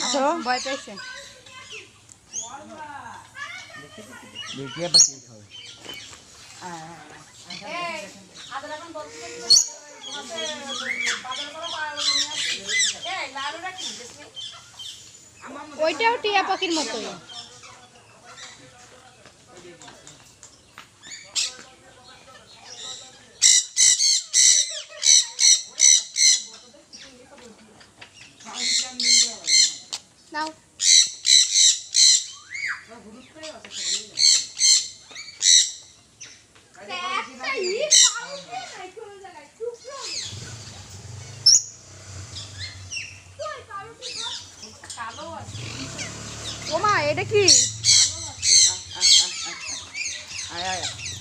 আসো ভয় পেয়েছে দেখিয়ে পাখি খাবে ওইটাও টিয়া পাখির মতোই নাও ওমা এটা কি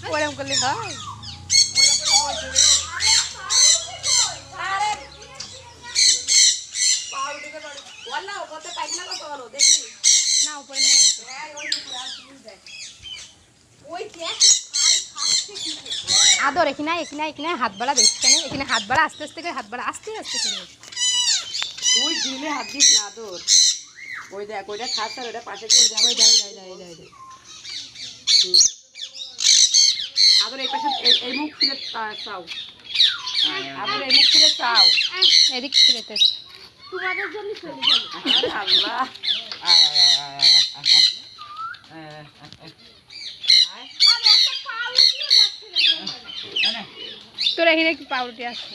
ওরকম করলে হয় না উপরে নেই আদর এখানে হাত বাড়া দেখছি কেন এখানে হাত বাড়া আস্তে আস্তে করে হাত বাড়া আস্তে আস্তে করে তুই দিলে হাত দিস না আদর ওই দেখ ওইটা খাস আর ওইটা পাশে করে দেয় আদর এই পাশে এই মুখ ফিরে চাও আদর এই মুখ ফিরে চাও এদিক ফিরে তোমাদের জন্য চলে যাবে আল্লাহ তোর এখানে একটু পাউরুটি আছে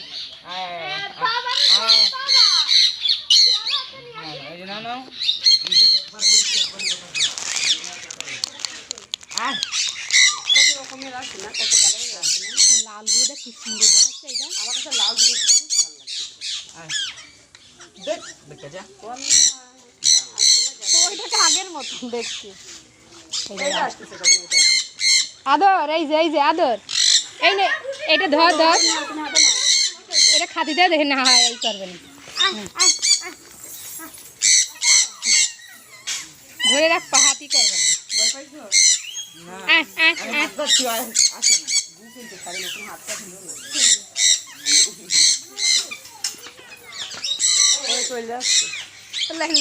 লাল গুঁড়োটা কি সুন্দর দেখাচ্ছে এটা আমার কাছে লাল খুব ভালো লাগছে ওইটাকে আগের মতো দেখছি আদর এই যে আদর এই নে এটা ধর এটা খাতি দেয় দেখে না এই করবে না ধরে রাখ হাতি করবে না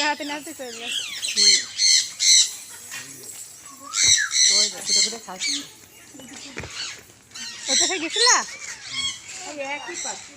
হাতে নাতে চলে যাচ্ছে ওটা গেছিলা একই পাচ্ছি